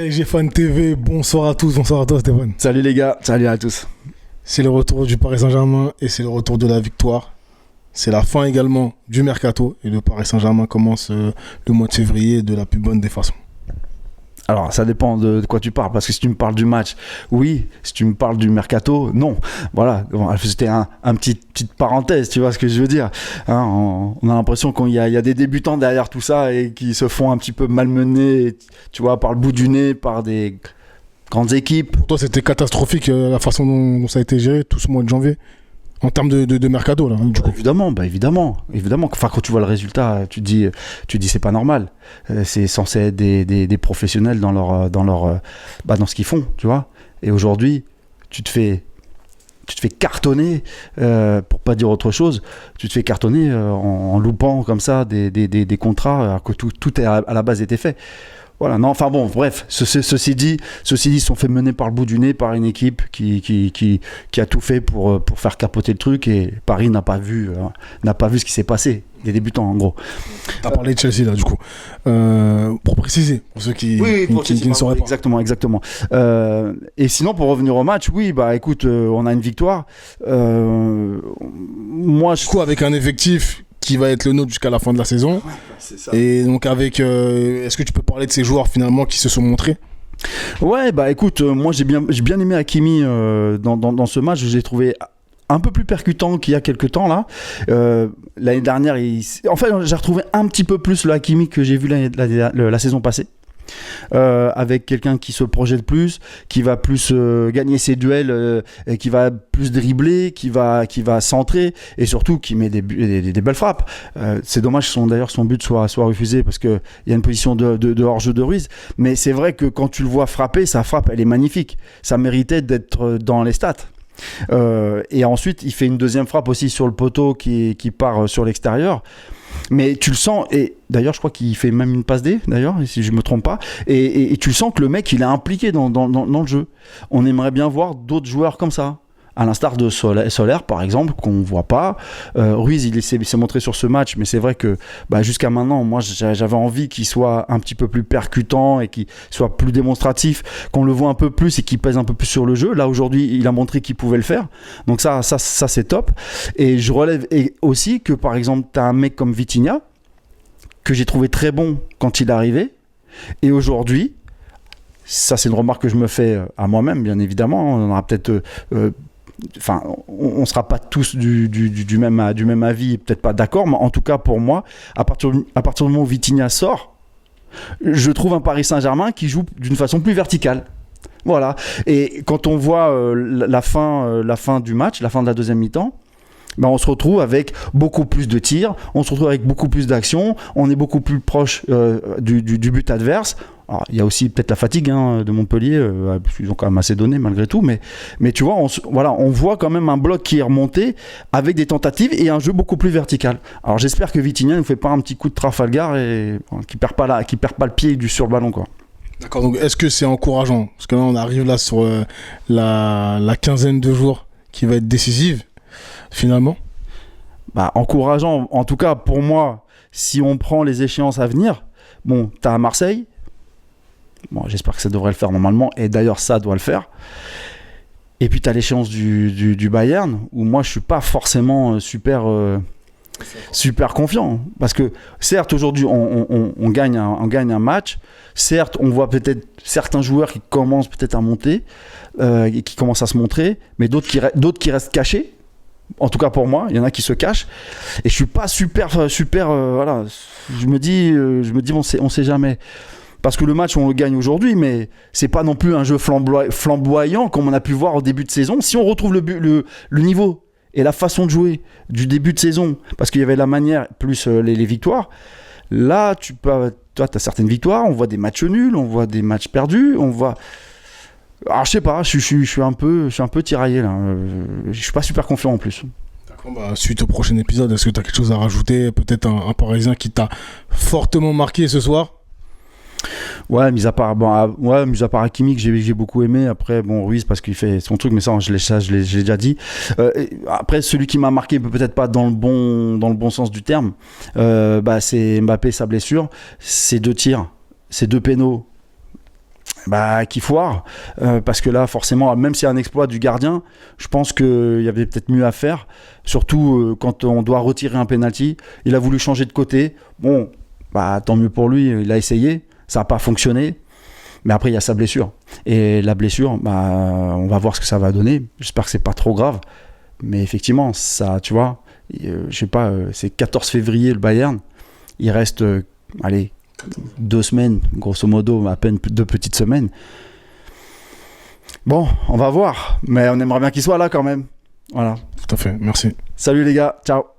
PSG Fan TV, bonsoir à tous, bonsoir à toi Stéphane. Salut les gars, salut à tous. C'est le retour du Paris Saint-Germain et c'est le retour de la victoire. C'est la fin également du mercato et le Paris Saint-Germain commence le mois de février de la plus bonne des façons. Alors ça dépend de quoi tu parles, parce que si tu me parles du match, oui. Si tu me parles du mercato, non. Voilà, c'était un petite parenthèse, tu vois ce que je veux dire, hein, on a l'impression qu'il y a des débutants derrière tout ça et qui se font un petit peu malmener, tu vois, par le bout du nez, par des grandes équipes. Pour toi c'était catastrophique la façon dont ça a été géré tout ce mois de janvier en termes de mercato là, du coup. Évidemment. Enfin, quand tu vois le résultat, tu te dis c'est pas normal. C'est censé être des professionnels dans ce qu'ils font, tu vois. Et aujourd'hui, tu te fais cartonner, pour pas dire autre chose. Tu te fais cartonner en loupant comme ça des contrats, alors que tout à la base était fait. Voilà, non, enfin bon, bref, ceci dit, ils se sont fait mener par le bout du nez par une équipe qui a tout fait pour faire capoter le truc, et Paris n'a pas vu ce qui s'est passé, les débutants en gros. T'as parlé de Chelsea là du coup, pour préciser, pour ceux qui ne sauraient pas. Exactement. Et sinon, pour revenir au match, oui, bah écoute, on a une victoire. Moi, du coup, avec un effectif qui va être le nôtre jusqu'à la fin de la saison. Ouais, c'est ça. Et donc avec, est-ce que tu peux parler de ces joueurs finalement qui se sont montrés ? Ouais, bah écoute, moi j'ai bien aimé Hakimi dans ce match. Je l'ai trouvé un peu plus percutant qu'il y a quelques temps là. L'année dernière, j'ai retrouvé un petit peu plus le Hakimi que j'ai vu la saison passée. Avec quelqu'un qui se projette plus, qui va plus gagner ses duels, et qui va plus dribbler, qui va centrer, et surtout qui met des belles frappes. C'est dommage que son but soit refusé, parce qu'il y a une position de hors-jeu de Ruiz, mais c'est vrai que quand tu le vois frapper, sa frappe elle est magnifique, ça méritait d'être dans les stats. Et ensuite il fait une deuxième frappe aussi sur le poteau qui part sur l'extérieur. Mais tu le sens, et d'ailleurs je crois qu'il fait même une passe D, d'ailleurs, si je me trompe pas, et tu le sens que le mec il est impliqué dans le jeu. On aimerait bien voir d'autres joueurs comme ça, à l'instar de Soler par exemple, qu'on voit pas. Ruiz il s'est montré sur ce match, mais c'est vrai que jusqu'à maintenant, moi j'avais envie qu'il soit un petit peu plus percutant et qu'il soit plus démonstratif, qu'on le voit un peu plus et qu'il pèse un peu plus sur le jeu. Là aujourd'hui il a montré qu'il pouvait le faire, donc ça c'est top. Et je relève aussi que par exemple tu as un mec comme Vitinha que j'ai trouvé très bon quand il est arrivé, et aujourd'hui, ça c'est une remarque que je me fais à moi-même, bien évidemment, on aura peut-être on ne sera pas tous du même avis, peut-être pas d'accord, mais en tout cas pour moi, à partir du moment où Vitinha sort, je trouve un Paris Saint-Germain qui joue d'une façon plus verticale. Voilà. Et quand on voit la fin du match, la fin de la deuxième mi-temps, on se retrouve avec beaucoup plus de tirs, on se retrouve avec beaucoup plus d'actions, on est beaucoup plus proche du but adverse. Alors, il y a aussi peut-être la fatigue de Montpellier, ils ont quand même assez donné malgré tout, mais tu vois, on voit quand même un bloc qui est remonté avec des tentatives et un jeu beaucoup plus vertical. Alors j'espère que Vitinha ne fait pas un petit coup de Trafalgar et qui perd pas le pied sur le ballon, quoi. D'accord, donc est-ce que c'est encourageant ? Parce que là on arrive là sur la quinzaine de jours qui va être décisive finalement. Encourageant, en tout cas pour moi, si on prend les échéances à venir. Bon, t'as à Marseille. Bon, j'espère que ça devrait le faire normalement, et d'ailleurs ça doit le faire. Et puis tu as l'échéance du Bayern, où moi je suis pas forcément super confiant, parce que certes aujourd'hui on gagne un match, certes on voit peut-être certains joueurs qui commencent peut-être à monter, et qui commencent à se montrer, mais d'autres qui restent cachés. En tout cas pour moi, il y en a qui se cachent, et je suis pas super voilà. Je me dis on sait jamais. Parce que le match, on le gagne aujourd'hui, mais c'est pas non plus un jeu flamboyant comme on a pu voir au début de saison. Si on retrouve le niveau et la façon de jouer du début de saison, parce qu'il y avait la manière plus les victoires, là, toi, tu as certaines victoires, on voit des matchs nuls, on voit des matchs perdus, on voit... Alors, je sais pas, je suis un peu tiraillé, là. Je suis pas super confiant en plus. D'accord, suite au prochain épisode, est-ce que tu as quelque chose à rajouter ? Peut-être un Parisien qui t'a fortement marqué ce soir ? Ouais, mis à part Hakimi que j'ai beaucoup aimé. Après, Ruiz parce qu'il fait son truc, mais ça je l'ai déjà dit. Après, celui qui m'a marqué, peut-être pas dans le bon sens du terme, c'est Mbappé, sa blessure, ses 2 tirs, ses 2 pénaux. qui foire, parce que là forcément, même s'il y a un exploit du gardien, je pense qu'il y avait peut-être mieux à faire, surtout quand on doit retirer un penalty. Il a voulu changer de côté, bon, tant mieux pour lui, il a essayé, ça n'a pas fonctionné, mais après il y a sa blessure, et la blessure, on va voir ce que ça va donner. J'espère que c'est pas trop grave, mais effectivement, ça, tu vois, je sais pas, c'est 14 février le Bayern, il reste, allez, 2 semaines, grosso modo, à peine 2 petites semaines. Bon, on va voir, mais on aimerait bien qu'il soit là quand même. Voilà. Tout à fait, merci. Salut les gars, ciao.